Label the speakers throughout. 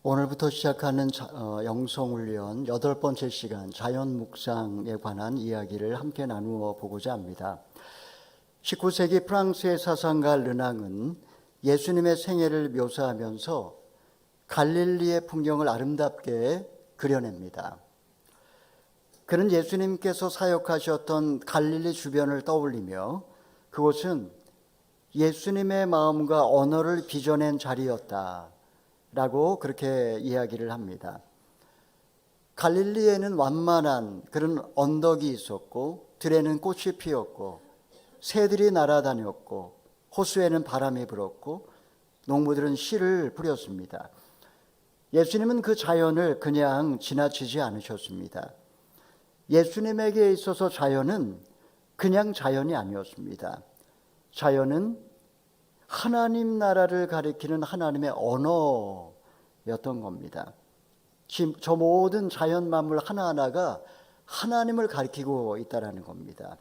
Speaker 1: 오늘부터 시작하는 영성훈련 8번째 시간 자연 묵상에 관한 이야기를 함께 나누어 보고자 합니다. 19세기 프랑스의 사상가 르낭은 예수님의 생애를 묘사하면서 갈릴리의 풍경을 아름답게 그려냅니다. 그는 예수님께서 사역하셨던 갈릴리 주변을 떠올리며 그곳은 예수님의 마음과 언어를 빚어낸 자리였다 라고 그렇게 이야기를 합니다. 갈릴리에는 완만한 그런 언덕이 있었고 들에는 꽃이 피었고 새들이 날아다녔고 호수에는 바람이 불었고 농부들은 씨를 뿌렸습니다. 예수님은 그 자연을 그냥 지나치지 않으셨습니다. 예수님에게 있어서 자연은 그냥 자연이 아니었습니다. 자연은 하나님 나라를 가리키는 하나님의 언어였던 겁니다. 저 모든 자연 만물 하나하나가 하나님을 가리키고 있다는 겁니다.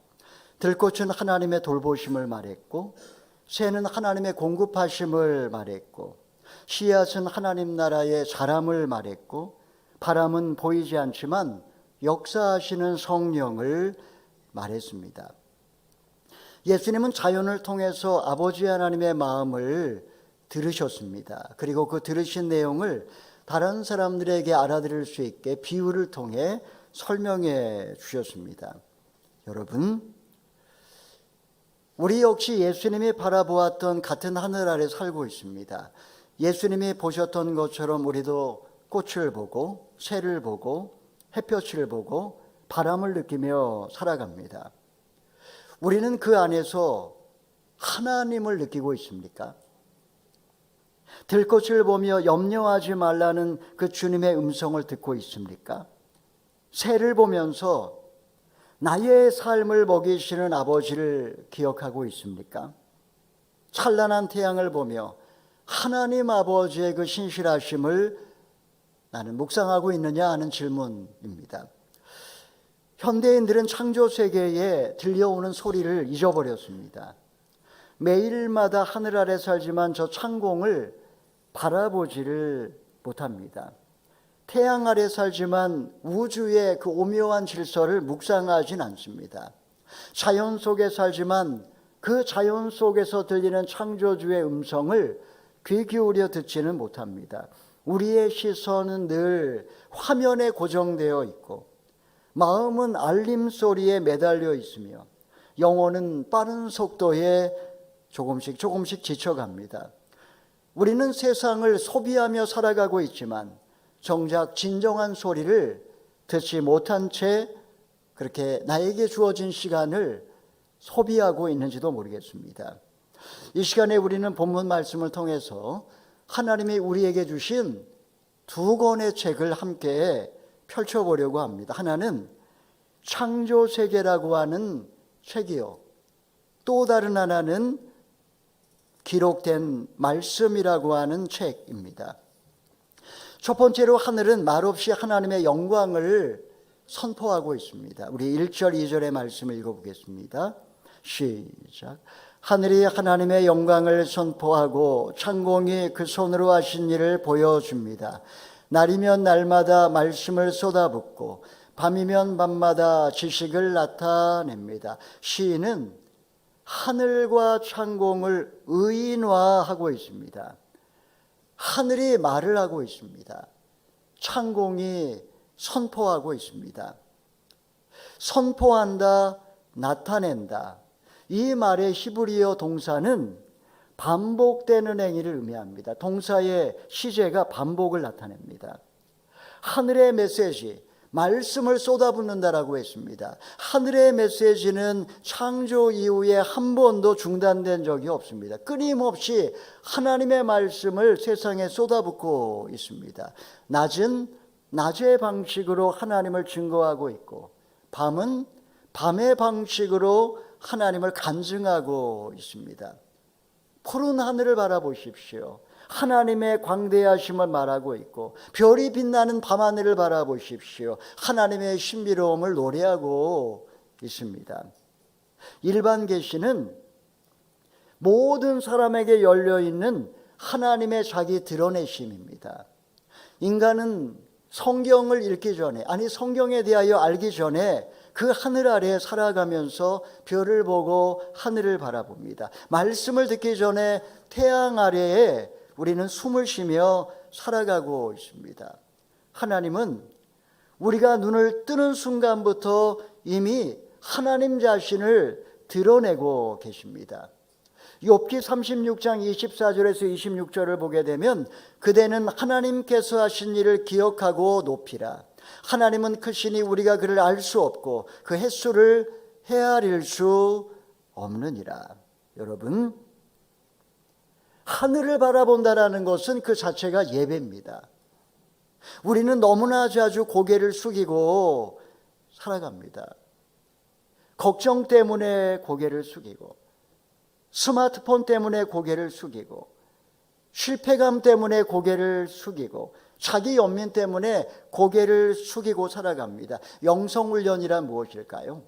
Speaker 1: 들꽃은 하나님의 돌보심을 말했고 새는 하나님의 공급하심을 말했고 씨앗은 하나님 나라의 자람을 말했고 바람은 보이지 않지만 역사하시는 성령을 말했습니다. 예수님은 자연을 통해서 아버지 하나님의 마음을 들으셨습니다. 그리고 그 들으신 내용을 다른 사람들에게 알아들을 수 있게 비유를 통해 설명해 주셨습니다. 여러분, 우리 역시 예수님이 바라보았던 같은 하늘 아래 살고 있습니다. 예수님이 보셨던 것처럼 우리도 꽃을 보고 새를 보고 햇볕을 보고 바람을 느끼며 살아갑니다. 우리는 그 안에서 하나님을 느끼고 있습니까? 들꽃을 보며 염려하지 말라는 그 주님의 음성을 듣고 있습니까? 새를 보면서 나의 삶을 먹이시는 아버지를 기억하고 있습니까? 찬란한 태양을 보며 하나님 아버지의 그 신실하심을 나는 묵상하고 있느냐 하는 질문입니다. 현대인들은 창조 세계에 들려오는 소리를 잊어버렸습니다. 매일마다 하늘 아래 살지만 저 창공을 바라보지를 못합니다. 태양 아래 살지만 우주의 그 오묘한 질서를 묵상하진 않습니다. 자연 속에 살지만 그 자연 속에서 들리는 창조주의 음성을 귀 기울여 듣지는 못합니다. 우리의 시선은 늘 화면에 고정되어 있고 마음은 알림 소리에 매달려 있으며 영혼은 빠른 속도에 조금씩 지쳐갑니다. 우리는 세상을 소비하며 살아가고 있지만 정작 진정한 소리를 듣지 못한 채 그렇게 나에게 주어진 시간을 소비하고 있는지도 모르겠습니다. 이 시간에 우리는 본문 말씀을 통해서 하나님이 우리에게 주신 두 권의 책을 함께 펼쳐보려고 합니다. 하나는 창조세계라고 하는 책이요, 또 다른 하나는 기록된 말씀이라고 하는 책입니다. 첫 번째로 하늘은 말없이 하나님의 영광을 선포하고 있습니다. 우리 1절 2절의 말씀을 읽어보겠습니다. 시작. 하늘이 하나님의 영광을 선포하고 창공이 그 손으로 하신 일을 보여줍니다. 날이면 날마다 말씀을 쏟아붓고 밤이면 밤마다 지식을 나타냅니다. 시인은 하늘과 창공을 의인화하고 있습니다. 하늘이 말을 하고 있습니다. 창공이 선포하고 있습니다. 선포한다, 나타낸다. 이 말의 히브리어 동사는 반복되는 행위를 의미합니다. 동사의 시제가 반복을 나타냅니다. 하늘의 메시지, 말씀을 쏟아붓는다라고 했습니다. 하늘의 메시지는 창조 이후에 한 번도 중단된 적이 없습니다. 끊임없이 하나님의 말씀을 세상에 쏟아붓고 있습니다. 낮은 낮의 방식으로 하나님을 증거하고 있고 밤은 밤의 방식으로 하나님을 간증하고 있습니다. 푸른 하늘을 바라보십시오. 하나님의 광대하심을 말하고 있고 별이 빛나는 밤하늘을 바라보십시오. 하나님의 신비로움을 노래하고 있습니다. 일반 계시는 모든 사람에게 열려있는 하나님의 자기 드러내심입니다. 인간은 성경을 읽기 전에, 아니 성경에 대하여 알기 전에 그 하늘 아래 살아가면서 별을 보고 하늘을 바라봅니다. 말씀을 듣기 전에 태양 아래에 우리는 숨을 쉬며 살아가고 있습니다. 하나님은 우리가 눈을 뜨는 순간부터 이미 하나님 자신을 드러내고 계십니다. 욥기 36장 24절에서 26절을 보게 되면 그대는 하나님께서 하신 일을 기억하고 높이라. 하나님은 크시니 우리가 그를 알 수 없고 그 횟수를 헤아릴 수 없느니라. 여러분, 하늘을 바라본다라는 것은 그 자체가 예배입니다. 우리는 너무나 자주 고개를 숙이고 살아갑니다. 걱정 때문에 고개를 숙이고, 스마트폰 때문에 고개를 숙이고, 실패감 때문에 고개를 숙이고, 자기 연민 때문에 고개를 숙이고 살아갑니다. 영성훈련이란 무엇일까요?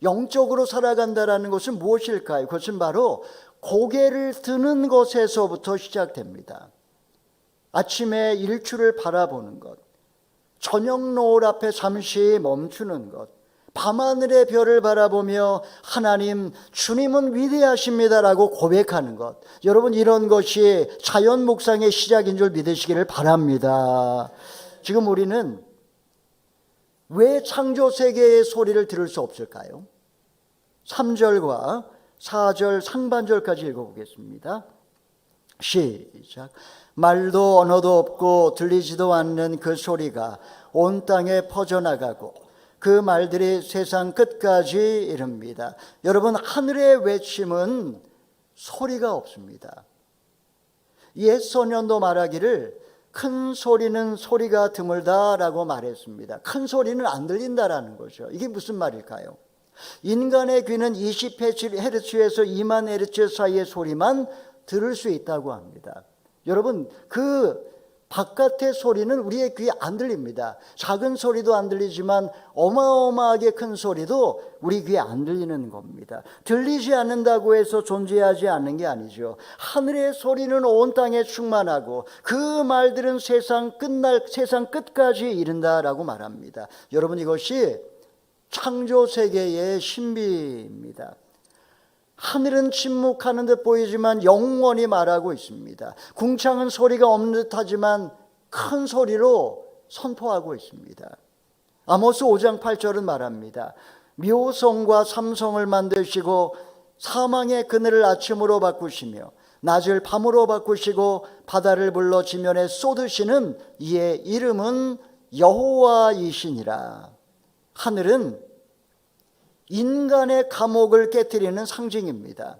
Speaker 1: 영적으로 살아간다는 것은 무엇일까요? 그것은 바로 고개를 드는 것에서부터 시작됩니다. 아침에 일출을 바라보는 것, 저녁 노을 앞에 잠시 멈추는 것, 밤하늘의 별을 바라보며 하나님, 주님은 위대하십니다라고 고백하는 것, 여러분 이런 것이 자연 묵상의 시작인 줄 믿으시기를 바랍니다. 지금 우리는 왜 창조세계의 소리를 들을 수 없을까요? 3절과 4절 상반절까지 읽어보겠습니다. 시작. 말도 언어도 없고 들리지도 않는 그 소리가 온 땅에 퍼져나가고 그 말들이 세상 끝까지 이릅니다. 여러분, 하늘의 외침은 소리가 없습니다. 옛 소년도 말하기를 큰 소리는 소리가 드물다라고 말했습니다. 큰 소리는 안 들린다라는 거죠. 이게 무슨 말일까요? 인간의 귀는 20Hz에서 2만 Hz 사이의 소리만 들을 수 있다고 합니다. 여러분, 그 바깥의 소리는 우리의 귀에 안 들립니다. 작은 소리도 안 들리지만 어마어마하게 큰 소리도 우리 귀에 안 들리는 겁니다. 들리지 않는다고 해서 존재하지 않는 게 아니죠. 하늘의 소리는 온 땅에 충만하고 그 말들은 세상 끝까지 이른다라고 말합니다. 여러분, 이것이 창조 세계의 신비입니다. 하늘은 침묵하는 듯 보이지만 영원히 말하고 있습니다. 궁창은 소리가 없는 듯 하지만 큰 소리로 선포하고 있습니다. 아모스 5장 8절은 말합니다. 묘성과 삼성을 만드시고 사망의 그늘을 아침으로 바꾸시며 낮을 밤으로 바꾸시고 바다를 불러 지면에 쏟으시는 이의 이름은 여호와이시니라. 하늘은 인간의 감옥을 깨트리는 상징입니다.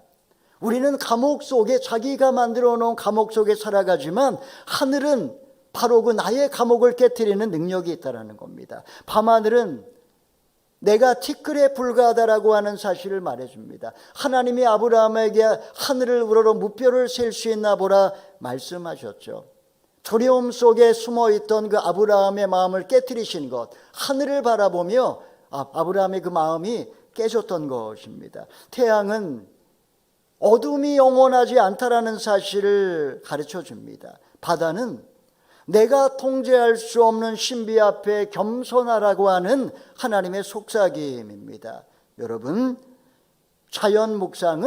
Speaker 1: 우리는 감옥 속에, 자기가 만들어 놓은 감옥 속에 살아가지만 하늘은 바로 그 나의 감옥을 깨트리는 능력이 있다는 겁니다. 밤하늘은 내가 티끌에 불과하다라고 하는 사실을 말해줍니다. 하나님이 아브라함에게 하늘을 우러러 무뼈를 셀 수 있나 보라 말씀하셨죠. 두려움 속에 숨어있던 그 아브라함의 마음을 깨트리신 것, 하늘을 바라보며 아브라함의 그 마음이 깨졌던 것입니다. 태양은 어둠이 영원하지 않다라는 사실을 가르쳐 줍니다. 바다는 내가 통제할 수 없는 신비 앞에 겸손하라고 하는 하나님의 속삭임입니다. 여러분, 자연 묵상이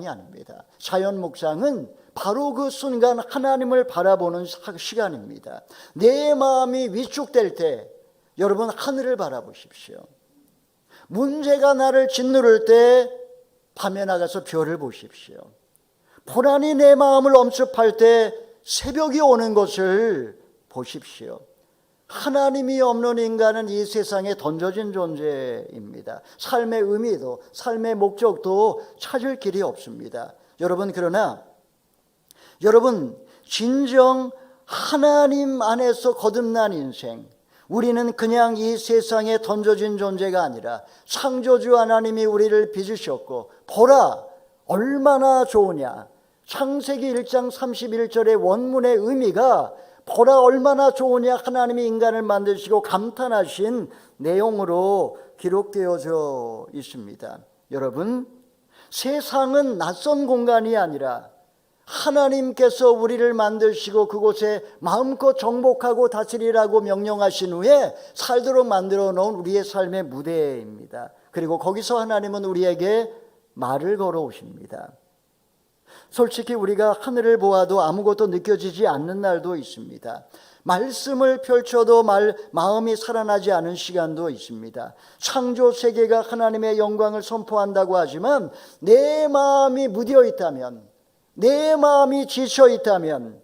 Speaker 1: 아닙니다. 자연 묵상은 바로 그 순간 하나님을 바라보는 시간입니다. 내 마음이 위축될 때 여러분, 하늘을 바라보십시오. 문제가 나를 짓누를 때 밤에 나가서 별을 보십시오. 불안이 내 마음을 엄습할 때 새벽이 오는 것을 보십시오. 하나님이 없는 인간은 이 세상에 던져진 존재입니다. 삶의 의미도, 삶의 목적도 찾을 길이 없습니다. 그러나 여러분, 진정 하나님 안에서 거듭난 인생, 우리는 그냥 이 세상에 던져진 존재가 아니라 창조주 하나님이 우리를 빚으셨고, 보라 얼마나 좋으냐. 창세기 1장 31절의 원문의 의미가 보라 얼마나 좋으냐, 하나님이 인간을 만드시고 감탄하신 내용으로 기록되어져 있습니다. 여러분, 세상은 낯선 공간이 아니라 하나님께서 우리를 만드시고 그곳에 마음껏 정복하고 다스리라고 명령하신 후에 살도록 만들어 놓은 우리의 삶의 무대입니다. 그리고 거기서 하나님은 우리에게 말을 걸어오십니다. 솔직히 우리가 하늘을 보아도 아무것도 느껴지지 않는 날도 있습니다. 말씀을 펼쳐도 마음이 살아나지 않은 시간도 있습니다. 창조 세계가 하나님의 영광을 선포한다고 하지만 내 마음이 무뎌 있다면, 내 마음이 지쳐 있다면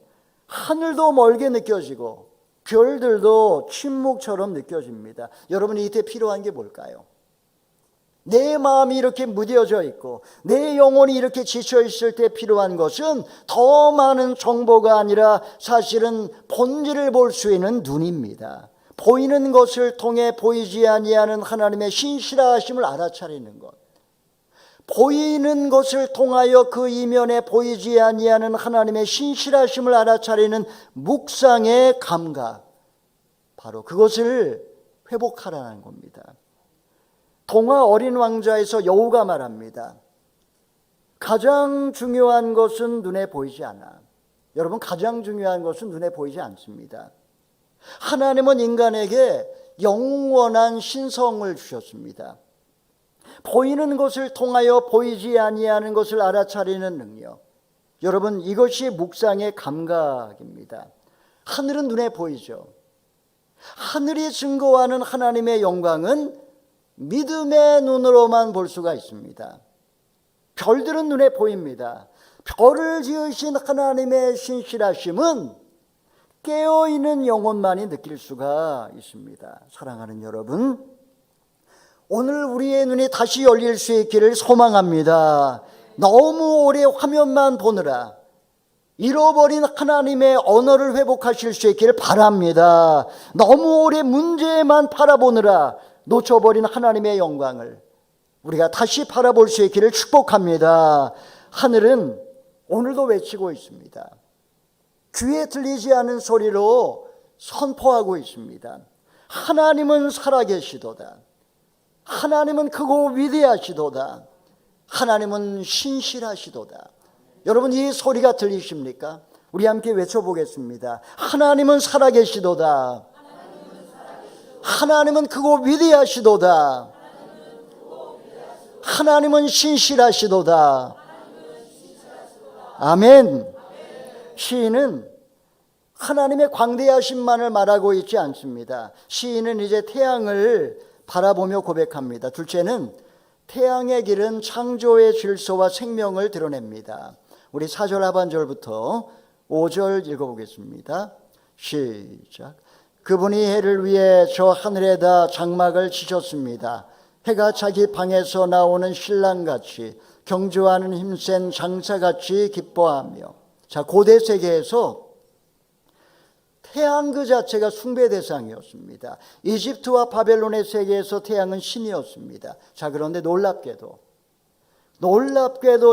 Speaker 1: 하늘도 멀게 느껴지고 별들도 침묵처럼 느껴집니다. 여러분이 이때 필요한 게 뭘까요? 내 마음이 이렇게 무뎌져 있고 내 영혼이 이렇게 지쳐 있을 때 필요한 것은 더 많은 정보가 아니라 사실은 본질을 볼 수 있는 눈입니다. 보이는 것을 통해 보이지 아니하는 하나님의 신실하심을 알아차리는 것, 보이는 것을 통하여 그 이면에 보이지 아니하는 하나님의 신실하심을 알아차리는 묵상의 감각, 바로 그것을 회복하라는 겁니다. 동화 어린 왕자에서 여우가 말합니다. 가장 중요한 것은 눈에 보이지 않아. 여러분, 가장 중요한 것은 눈에 보이지 않습니다. 하나님은 인간에게 영원한 신성을 주셨습니다. 보이는 것을 통하여 보이지 아니하는 것을 알아차리는 능력. 여러분, 이것이 묵상의 감각입니다. 하늘은 눈에 보이죠. 하늘이 증거하는 하나님의 영광은 믿음의 눈으로만 볼 수가 있습니다. 별들은 눈에 보입니다. 별을 지으신 하나님의 신실하심은 깨어있는 영혼만이 느낄 수가 있습니다. 사랑하는 여러분, 오늘 우리의 눈이 다시 열릴 수 있기를 소망합니다. 너무 오래 화면만 보느라 잃어버린 하나님의 언어를 회복하실 수 있기를 바랍니다. 너무 오래 문제만 바라보느라 놓쳐버린 하나님의 영광을 우리가 다시 바라볼 수 있기를 축복합니다. 하늘은 오늘도 외치고 있습니다. 귀에 들리지 않은 소리로 선포하고 있습니다. 하나님은 살아계시도다. 하나님은 크고 위대하시도다. 하나님은 신실하시도다. 여러분, 이 소리가 들리십니까? 우리 함께 외쳐보겠습니다. 하나님은 살아계시도다. 하나님은 크고 위대하시도다. 하나님은 신실하시도다. 아멘. 시인은 하나님의 광대하심만을 말하고 있지 않습니다. 시인은 이제 태양을 바라보며 고백합니다. 둘째는 태양의 길은 창조의 질서와 생명을 드러냅니다. 우리 4절 하반절부터 5절 읽어보겠습니다. 시작. 그분이 해를 위해 저 하늘에다 장막을 치셨습니다. 해가 자기 방에서 나오는 신랑같이 경주하는 힘센 장사같이 기뻐하며. 자, 고대 세계에서 태양 그 자체가 숭배 대상이었습니다. 이집트와 바벨론의 세계에서 태양은 신이었습니다. 자, 그런데 놀랍게도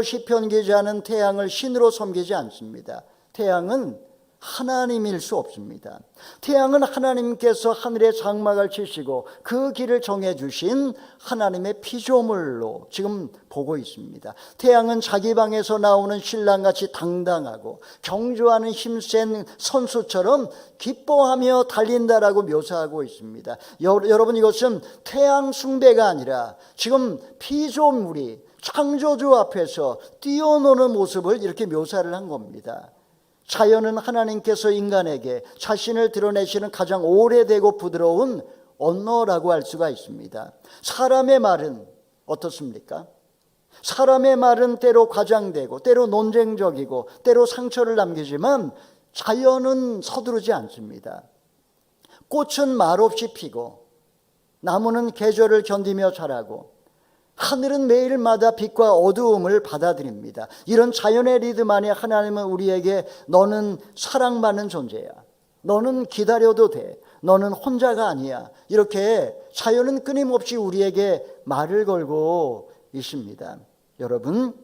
Speaker 1: 시편 기자는 태양을 신으로 섬기지 않습니다. 태양은 하나님일 수 없습니다. 태양은 하나님께서 하늘에 장막을 치시고 그 길을 정해주신 하나님의 피조물로 지금 보고 있습니다. 태양은 자기 방에서 나오는 신랑같이 당당하고 경주하는 힘센 선수처럼 기뻐하며 달린다라고 묘사하고 있습니다. 여러분, 이것은 태양 숭배가 아니라 지금 피조물이 창조주 앞에서 뛰어노는 모습을 이렇게 묘사를 한 겁니다. 자연은 하나님께서 인간에게 자신을 드러내시는 가장 오래되고 부드러운 언어라고 할 수가 있습니다. 사람의 말은 어떻습니까? 사람의 말은 때로 과장되고 때로 논쟁적이고 때로 상처를 남기지만 자연은 서두르지 않습니다. 꽃은 말없이 피고 나무는 계절을 견디며 자라고 하늘은 매일마다 빛과 어두움을 받아들입니다. 이런 자연의 리듬 안에 하나님은 우리에게 너는 사랑받는 존재야. 너는 기다려도 돼. 너는 혼자가 아니야. 이렇게 자연은 끊임없이 우리에게 말을 걸고 있습니다. 여러분,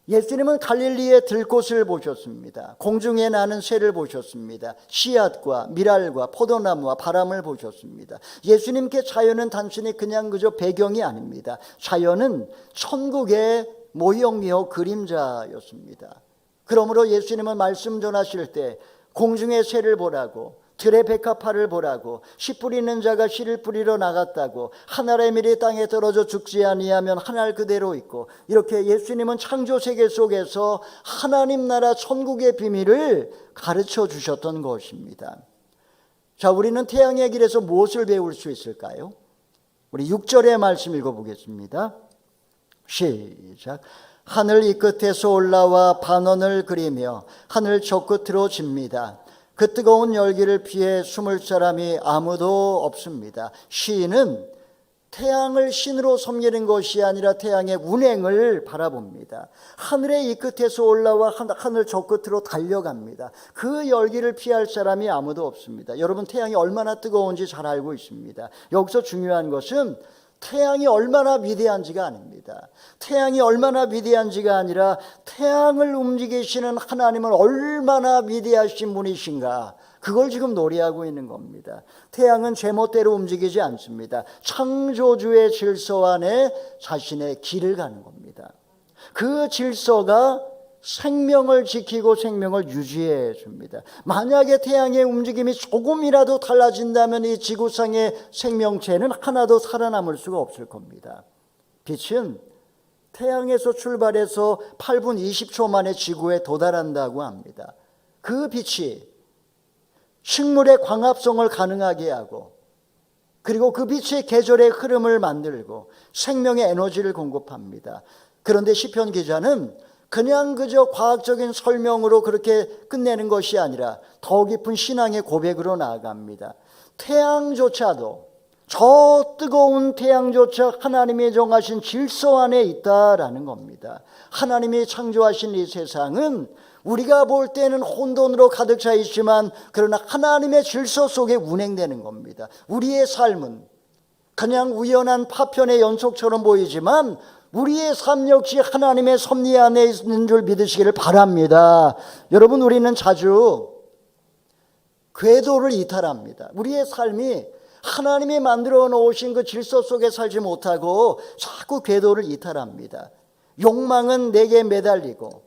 Speaker 1: 예수님은 갈릴리의 들꽃을 보셨습니다. 공중에 나는 새를 보셨습니다. 씨앗과 미랄과 포도나무와 바람을 보셨습니다. 예수님께 자연은 단순히 그저 배경이 아닙니다. 자연은 천국의 모형이요 그림자였습니다. 그러므로 예수님은 말씀 전하실 때 공중의 새를 보라고, 들의 백합화를 보라고, 씨 뿌리는 자가 씨를 뿌리러 나갔다고, 한 알의 밀이 땅에 떨어져 죽지 아니하면 한 알 그대로 있고, 이렇게 예수님은 창조 세계 속에서 하나님 나라 천국의 비밀을 가르쳐 주셨던 것입니다. 자, 우리는 태양의 길에서 무엇을 배울 수 있을까요? 우리 6절의 말씀 읽어보겠습니다. 시작. 하늘 이 끝에서 올라와 반원을 그리며 하늘 저 끝으로 집니다. 그 뜨거운 열기를 피해 숨을 사람이 아무도 없습니다. 시인은 태양을 신으로 섬기는 것이 아니라 태양의 운행을 바라봅니다. 하늘의 이 끝에서 올라와 하늘 저 끝으로 달려갑니다. 그 열기를 피할 사람이 아무도 없습니다. 여러분, 태양이 얼마나 뜨거운지 잘 알고 있습니다. 여기서 중요한 것은 태양이 얼마나 위대한지가 아닙니다. 태양이 얼마나 위대한지가 아니라 태양을 움직이시는 하나님은 얼마나 위대하신 분이신가, 그걸 지금 노래하고 있는 겁니다. 태양은 제멋대로 움직이지 않습니다. 창조주의 질서 안에 자신의 길을 가는 겁니다. 그 질서가 생명을 지키고 생명을 유지해 줍니다. 만약에 태양의 움직임이 조금이라도 달라진다면 이 지구상의 생명체는 하나도 살아남을 수가 없을 겁니다. 빛은 태양에서 출발해서 8분 20초 만에 지구에 도달한다고 합니다. 그 빛이 식물의 광합성을 가능하게 하고, 그리고 그 빛의 계절의 흐름을 만들고 생명의 에너지를 공급합니다. 그런데 시편 기자는 그냥 그저 과학적인 설명으로 그렇게 끝내는 것이 아니라 더 깊은 신앙의 고백으로 나아갑니다. 태양조차도, 저 뜨거운 태양조차 하나님이 정하신 질서 안에 있다라는 겁니다. 하나님이 창조하신 이 세상은 우리가 볼 때는 혼돈으로 가득 차 있지만 그러나 하나님의 질서 속에 운행되는 겁니다. 우리의 삶은 그냥 우연한 파편의 연속처럼 보이지만 우리의 삶 역시 하나님의 섭리 안에 있는 줄 믿으시기를 바랍니다. 여러분, 우리는 자주 궤도를 이탈합니다. 우리의 삶이 하나님이 만들어 놓으신 그 질서 속에 살지 못하고 자꾸 궤도를 이탈합니다. 욕망은 내게 매달리고,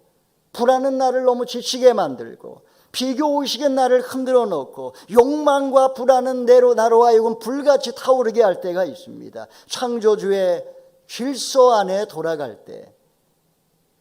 Speaker 1: 불안은 나를 너무 지치게 만들고, 비교의식은 나를 흔들어 놓고, 욕망과 불안은 나로 하여금 불같이 타오르게 할 때가 있습니다. 창조주의 질서 안에 돌아갈 때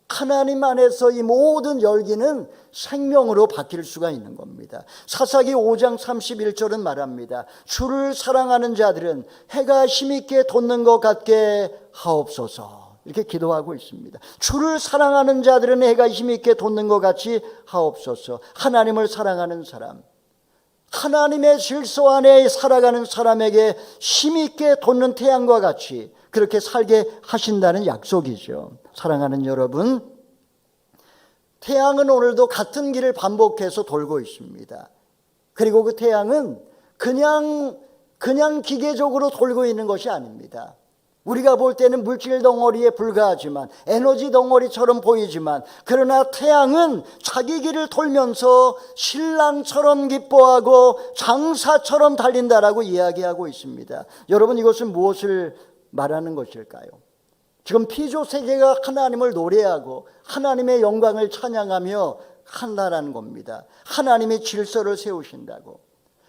Speaker 1: 하나님 안에서 이 모든 열기는 생명으로 바뀔 수가 있는 겁니다. 사사기 5장 31절은 말합니다. 주를 사랑하는 자들은 해가 힘있게 돋는 것 같게 하옵소서, 이렇게 기도하고 있습니다. 주를 사랑하는 자들은 해가 힘있게 돋는 것 같이 하옵소서. 하나님을 사랑하는 사람, 하나님의 질서 안에 살아가는 사람에게 힘있게 돋는 태양과 같이 그렇게 살게 하신다는 약속이죠. 사랑하는 여러분, 태양은 오늘도 같은 길을 반복해서 돌고 있습니다. 그리고 그 태양은 그냥 기계적으로 돌고 있는 것이 아닙니다. 우리가 볼 때는 물질 덩어리에 불과하지만, 에너지 덩어리처럼 보이지만, 그러나 태양은 자기 길을 돌면서 신랑처럼 기뻐하고 장사처럼 달린다라고 이야기하고 있습니다. 여러분, 이것은 무엇을 말하는 것일까요? 지금 피조 세계가 하나님을 노래하고 하나님의 영광을 찬양하며 한다라는 겁니다. 하나님이 질서를 세우신다고,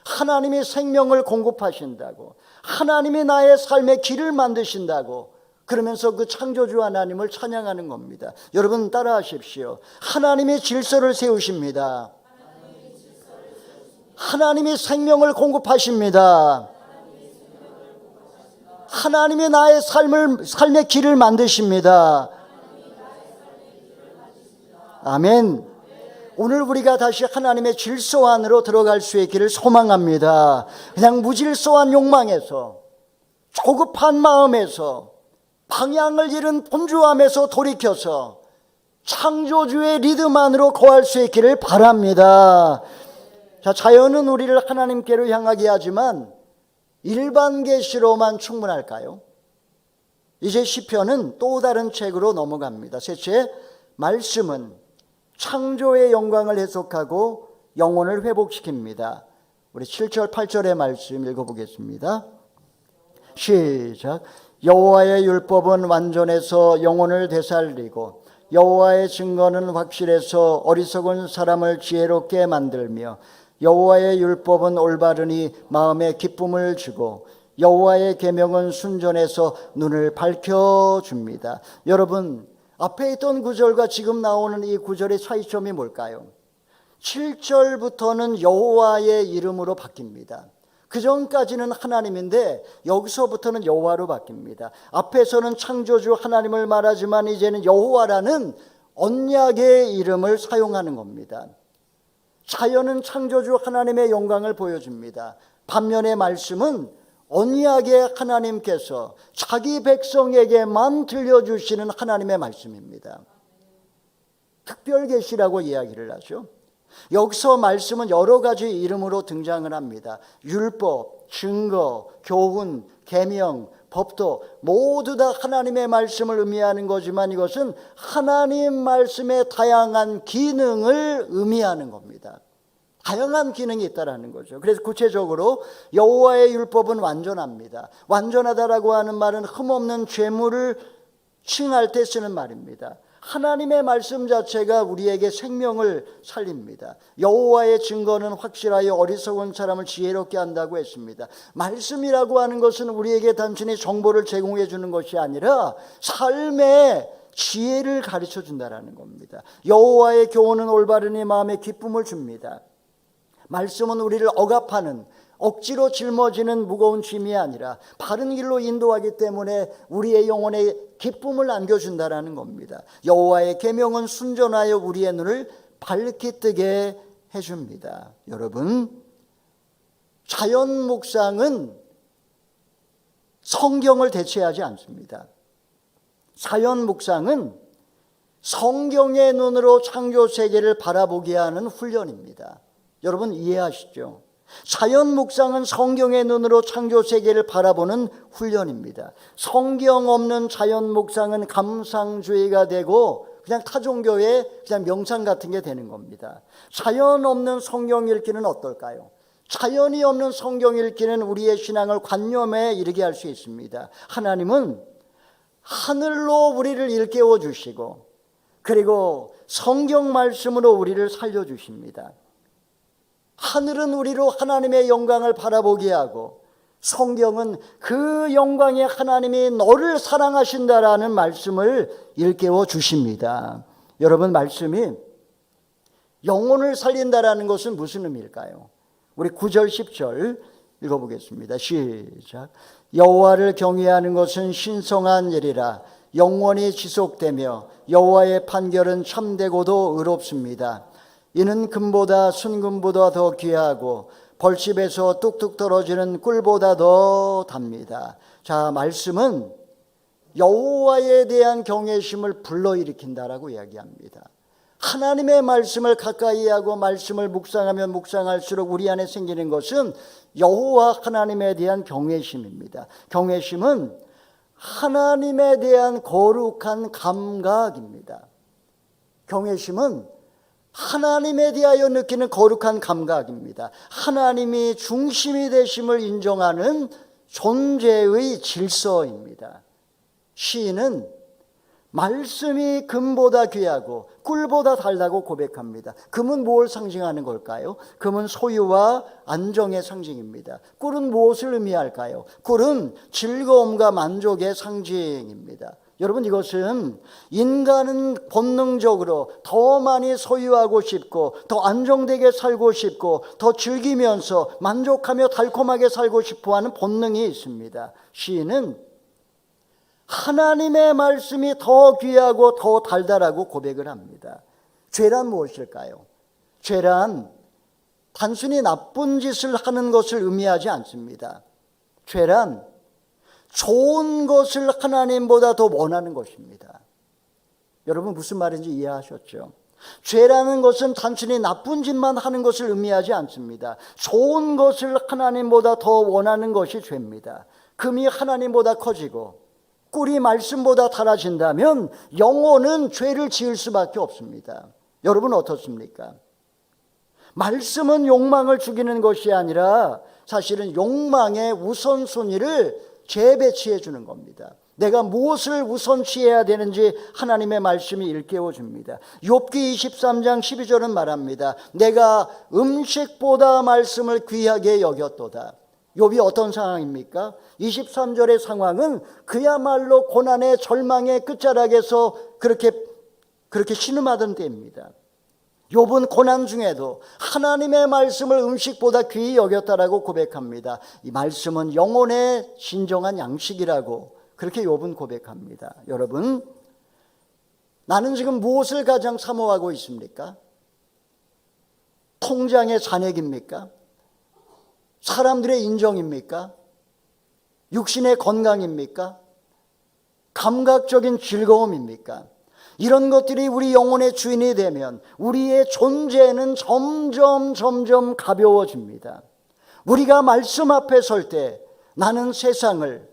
Speaker 1: 하나님이 생명을 공급하신다고, 하나님이 나의 삶의 길을 만드신다고, 그러면서 그 창조주 하나님을 찬양하는 겁니다. 여러분, 따라하십시오. 하나님이 질서를 세우십니다. 하나님이 생명을 공급하십니다. 하나님이 나의 삶의 길을 만드십니다. 아멘. 오늘 우리가 다시 하나님의 질서 안으로 들어갈 수 있기를 소망합니다. 그냥 무질서한 욕망에서, 조급한 마음에서, 방향을 잃은 분주함에서 돌이켜서 창조주의 리듬 안으로 거할 수 있기를 바랍니다. 자, 자연은 우리를 하나님께로 향하게 하지만 일반 계시로만 충분할까요? 이제 시편은 또 다른 책으로 넘어갑니다. 셋째, 말씀은 창조의 영광을 해석하고 영혼을 회복시킵니다. 우리 7절 8절의 말씀 읽어보겠습니다. 시작. 여호와의 율법은 완전해서 영혼을 되살리고 여호와의 증거는 확실해서 어리석은 사람을 지혜롭게 만들며 여호와의 율법은 올바르니 마음에 기쁨을 주고 여호와의 계명은 순전해서 눈을 밝혀줍니다. 여러분, 앞에 있던 구절과 지금 나오는 이 구절의 차이점이 뭘까요? 7절부터는 여호와의 이름으로 바뀝니다. 그 전까지는 하나님인데 여기서부터는 여호와로 바뀝니다. 앞에서는 창조주 하나님을 말하지만 이제는 여호와라는 언약의 이름을 사용하는 겁니다. 자연은 창조주 하나님의 영광을 보여줍니다. 반면에 말씀은 언약의 하나님께서 자기 백성에게만 들려주시는 하나님의 말씀입니다. 특별 계시라고 이야기를 하죠. 여기서 말씀은 여러 가지 이름으로 등장을 합니다. 율법, 증거, 교훈, 계명, 법도 모두 다 하나님의 말씀을 의미하는 거지만 이것은 하나님 말씀의 다양한 기능을 의미하는 겁니다. 다양한 기능이 있다라는 거죠. 그래서 구체적으로 여호와의 율법은 완전합니다. 완전하다라고 하는 말은 흠없는 죄물을 칭할 때 쓰는 말입니다. 하나님의 말씀 자체가 우리에게 생명을 살립니다. 여호와의 증거는 확실하여 어리석은 사람을 지혜롭게 한다고 했습니다. 말씀이라고 하는 것은 우리에게 단순히 정보를 제공해 주는 것이 아니라 삶의 지혜를 가르쳐 준다는 겁니다. 여호와의 교훈은 올바르니 마음에 기쁨을 줍니다. 말씀은 우리를 억압하는, 억지로 짊어지는 무거운 짐이 아니라 바른 길로 인도하기 때문에 우리의 영혼에 기쁨을 안겨준다는 겁니다. 여호와의 계명은 순전하여 우리의 눈을 밝게 뜨게 해줍니다. 여러분, 자연 묵상은 성경을 대체하지 않습니다. 자연 묵상은 성경의 눈으로 창조 세계를 바라보게 하는 훈련입니다. 여러분 이해하시죠? 자연 묵상은 성경의 눈으로 창조 세계를 바라보는 훈련입니다. 성경 없는 자연 묵상은 감상주의가 되고 그냥 타종교의 그냥 명상 같은 게 되는 겁니다. 자연 없는 성경 읽기는 어떨까요? 자연이 없는 성경 읽기는 우리의 신앙을 관념에 이르게 할 수 있습니다. 하나님은 하늘로 우리를 일깨워 주시고 그리고 성경 말씀으로 우리를 살려주십니다. 하늘은 우리로 하나님의 영광을 바라보게 하고 성경은 그 영광의 하나님이 너를 사랑하신다라는 말씀을 일깨워 주십니다. 여러분, 말씀이 영혼을 살린다라는 것은 무슨 의미일까요? 우리 9절 10절 읽어보겠습니다. 시작. 여호와를 경외하는 것은 신성한 일이라 영원히 지속되며 여호와의 판결은 참되고도 의롭습니다. 이는 금보다 순금보다 더 귀하고 벌집에서 뚝뚝 떨어지는 꿀보다 더 답니다. 자, 말씀은 여호와에 대한 경외심을 불러일으킨다라고 이야기합니다. 하나님의 말씀을 가까이 하고 말씀을 묵상하면 묵상할수록 우리 안에 생기는 것은 여호와 하나님에 대한 경외심입니다. 경외심은 하나님에 대한 거룩한 감각입니다. 경외심은 하나님에 대하여 느끼는 거룩한 감각입니다. 하나님이 중심이 되심을 인정하는 존재의 질서입니다. 시인은 말씀이 금보다 귀하고 꿀보다 달다고 고백합니다. 금은 무엇을 상징하는 걸까요? 금은 소유와 안정의 상징입니다. 꿀은 무엇을 의미할까요? 꿀은 즐거움과 만족의 상징입니다. 여러분, 이것은 인간은 본능적으로 더 많이 소유하고 싶고 더 안정되게 살고 싶고 더 즐기면서 만족하며 달콤하게 살고 싶어하는 본능이 있습니다. 시인은 하나님의 말씀이 더 귀하고 더 달달하고 고백을 합니다. 죄란 무엇일까요? 죄란 단순히 나쁜 짓을 하는 것을 의미하지 않습니다. 죄란 좋은 것을 하나님보다 더 원하는 것입니다. 여러분, 무슨 말인지 이해하셨죠? 죄라는 것은 단순히 나쁜 짓만 하는 것을 의미하지 않습니다. 좋은 것을 하나님보다 더 원하는 것이 죄입니다. 금이 하나님보다 커지고 꿀이 말씀보다 달아진다면 영혼은 죄를 지을 수밖에 없습니다. 여러분 어떻습니까? 말씀은 욕망을 죽이는 것이 아니라 사실은 욕망의 우선순위를 재배치해 주는 겁니다. 내가 무엇을 우선시해야 되는지 하나님의 말씀이 일깨워 줍니다. 욥기 23장 12절은 말합니다. 내가 음식보다 말씀을 귀하게 여겼도다. 욥이 어떤 상황입니까? 23절의 상황은 그야말로 고난의 절망의 끝자락에서 그렇게 신음하던 때입니다. 욥은 고난 중에도 하나님의 말씀을 음식보다 귀히 여겼다라고 고백합니다. 이 말씀은 영혼의 진정한 양식이라고 그렇게 욥은 고백합니다. 여러분, 나는 지금 무엇을 가장 사모하고 있습니까? 통장의 잔액입니까? 사람들의 인정입니까? 육신의 건강입니까? 감각적인 즐거움입니까? 이런 것들이 우리 영혼의 주인이 되면 우리의 존재는 점점 가벼워집니다. 우리가 말씀 앞에 설 때 나는 세상을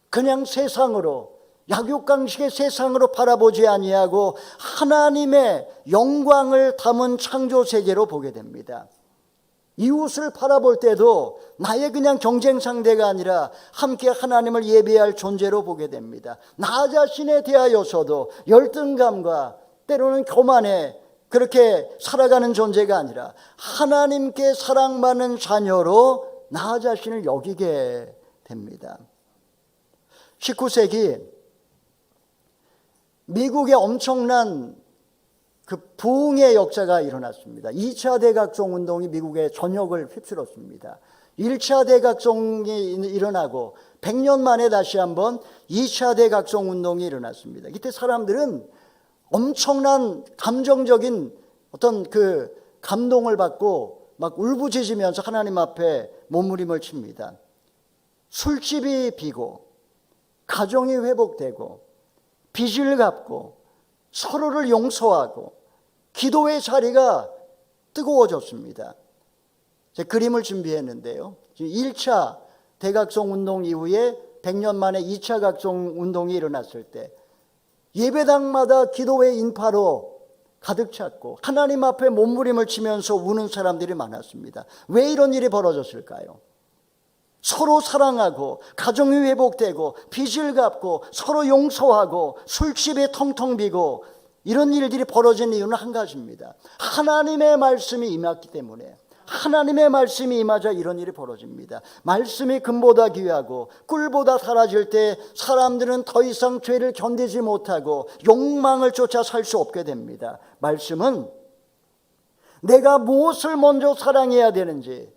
Speaker 1: 그냥 세상으로, 약육강식의 세상으로 바라보지 아니하고 하나님의 영광을 담은 창조 세계로 보게 됩니다. 이웃을 바라볼 때도 나의 그냥 경쟁 상대가 아니라 함께 하나님을 예배할 존재로 보게 됩니다. 나 자신에 대하여서도 열등감과 때로는 교만에 그렇게 살아가는 존재가 아니라 하나님께 사랑받는 자녀로 나 자신을 여기게 됩니다. 19세기 미국의 엄청난 그 부흥의 역사가 일어났습니다. 2차 대각종 운동이 미국의 전역을 휩쓸었습니다. 1차 대각종이 일어나고 100년 만에 다시 한번 2차 대각종 운동이 일어났습니다. 이때 사람들은 엄청난 감정적인 어떤 그 감동을 받고 막 울부짖으면서 하나님 앞에 몸부림을 칩니다. 술집이 비고 가정이 회복되고 빚을 갚고 서로를 용서하고 기도의 자리가 뜨거워졌습니다. 제가 그림을 준비했는데요. 1차 대각종 운동 이후에 100년 만에 2차 각종 운동이 일어났을 때 예배당마다 기도의 인파로 가득 찼고 하나님 앞에 몸부림을 치면서 우는 사람들이 많았습니다. 왜 이런 일이 벌어졌을까요? 서로 사랑하고 가정이 회복되고 빚을 갚고 서로 용서하고 술집이 텅텅 비고 이런 일들이 벌어진 이유는 한 가지입니다. 하나님의 말씀이 임했기 때문에, 하나님의 말씀이 임하자 이런 일이 벌어집니다. 말씀이 금보다 귀하고 꿀보다 달아질 때 사람들은 더 이상 죄를 견디지 못하고 욕망을 쫓아 살 수 없게 됩니다. 말씀은 내가 무엇을 먼저 사랑해야 되는지,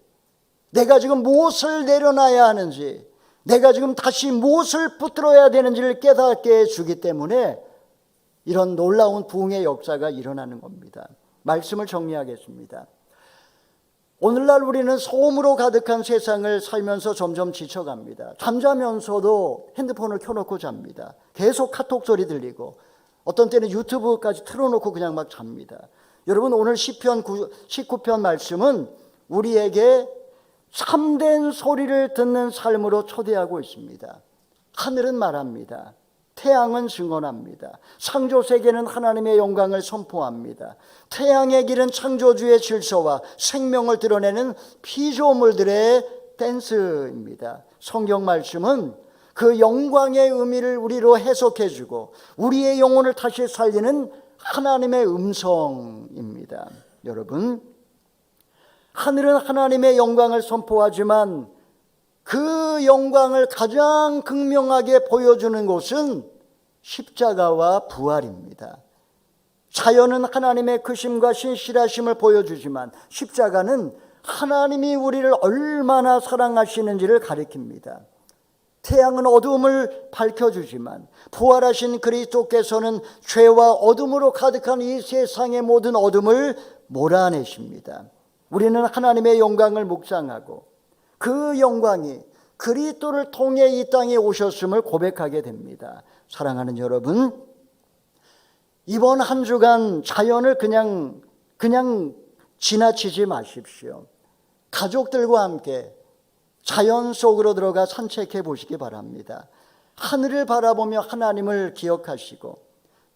Speaker 1: 내가 지금 무엇을 내려놔야 하는지, 내가 지금 다시 무엇을 붙들어야 되는지를 깨닫게 해주기 때문에 이런 놀라운 부흥의 역사가 일어나는 겁니다. 말씀을 정리하겠습니다. 오늘날 우리는 소음으로 가득한 세상을 살면서 점점 지쳐갑니다. 잠자면서도 핸드폰을 켜놓고 잡니다. 계속 카톡 소리 들리고 어떤 때는 유튜브까지 틀어놓고 그냥 막 잡니다. 여러분, 오늘 시편 19편 말씀은 우리에게 참된 소리를 듣는 삶으로 초대하고 있습니다. 하늘은 말합니다. 태양은 증언합니다. 창조세계는 하나님의 영광을 선포합니다. 태양의 길은 창조주의 질서와 생명을 드러내는 피조물들의 댄스입니다. 성경 말씀은 그 영광의 의미를 우리로 해석해주고 우리의 영혼을 다시 살리는 하나님의 음성입니다. 여러분, 하늘은 하나님의 영광을 선포하지만 그 영광을 가장 극명하게 보여주는 곳은 십자가와 부활입니다. 자연은 하나님의 크심과 신실하심을 보여주지만 십자가는 하나님이 우리를 얼마나 사랑하시는지를 가리킵니다. 태양은 어둠을 밝혀주지만 부활하신 그리스도께서는 죄와 어둠으로 가득한 이 세상의 모든 어둠을 몰아내십니다. 우리는 하나님의 영광을 묵상하고 그 영광이 그리스도를 통해 이 땅에 오셨음을 고백하게 됩니다. 사랑하는 여러분, 이번 한 주간 자연을 그냥 지나치지 마십시오. 가족들과 함께 자연 속으로 들어가 산책해 보시기 바랍니다. 하늘을 바라보며 하나님을 기억하시고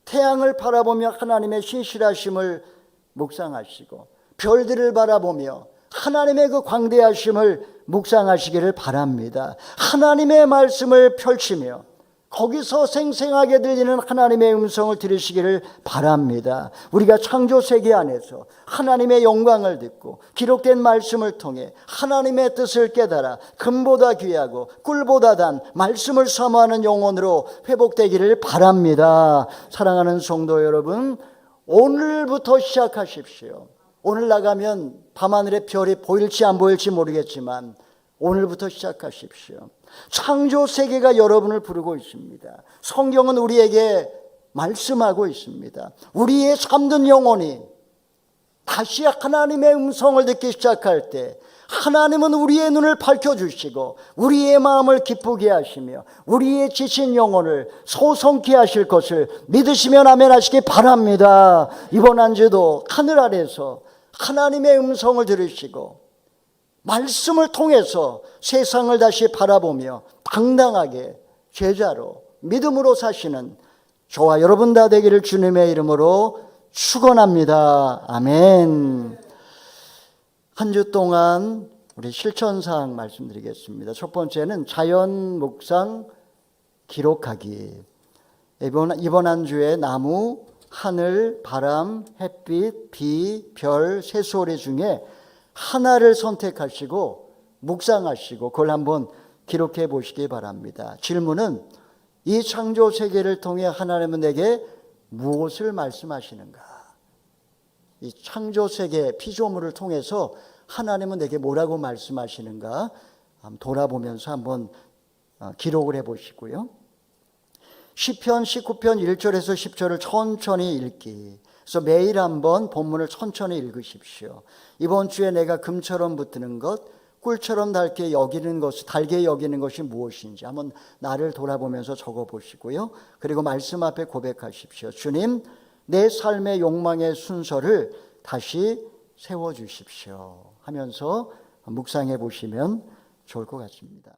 Speaker 1: 태양을 바라보며 하나님의 신실하심을 묵상하시고 별들을 바라보며 하나님의 그 광대하심을 묵상하시기를 바랍니다. 하나님의 말씀을 펼치며 거기서 생생하게 들리는 하나님의 음성을 들으시기를 바랍니다. 우리가 창조 세계 안에서 하나님의 영광을 듣고 기록된 말씀을 통해 하나님의 뜻을 깨달아 금보다 귀하고 꿀보다 단 말씀을 사모하는 영혼으로 회복되기를 바랍니다. 사랑하는 성도 여러분, 오늘부터 시작하십시오. 오늘 나가면 밤하늘의 별이 보일지 안 보일지 모르겠지만 오늘부터 시작하십시오. 창조 세계가 여러분을 부르고 있습니다. 성경은 우리에게 말씀하고 있습니다. 우리의 잠든 영혼이 다시 하나님의 음성을 듣기 시작할 때 하나님은 우리의 눈을 밝혀주시고 우리의 마음을 기쁘게 하시며 우리의 지친 영혼을 소성케 하실 것을 믿으시면 아멘 하시기 바랍니다. 이번 한 주도 하늘 아래서 하나님의 음성을 들으시고 말씀을 통해서 세상을 다시 바라보며 당당하게 제자로 믿음으로 사시는 저와 여러분 다 되기를 주님의 이름으로 축원합니다. 아멘. 한 주 동안 우리 실천사항 말씀드리겠습니다. 첫 번째는 자연 묵상 기록하기. 이번 한 주에 나무, 하늘, 바람, 햇빛, 비, 별, 새소리 중에 하나를 선택하시고 묵상하시고 그걸 한번 기록해 보시기 바랍니다. 질문은 이 창조 세계를 통해 하나님은 내게 무엇을 말씀하시는가? 이 창조 세계 피조물을 통해서 하나님은 내게 뭐라고 말씀하시는가? 돌아보면서 한번 기록을 해 보시고요. 시편 19편 1절에서 10절을 천천히 읽기. 그래서 매일 한번 본문을 천천히 읽으십시오. 이번 주에 내가 금처럼 붙드는 것, 꿀처럼 달게 여기는 것이 무엇인지 한번 나를 돌아보면서 적어보시고요. 그리고 말씀 앞에 고백하십시오. 주님, 내 삶의 욕망의 순서를 다시 세워주십시오 하면서 묵상해 보시면 좋을 것 같습니다.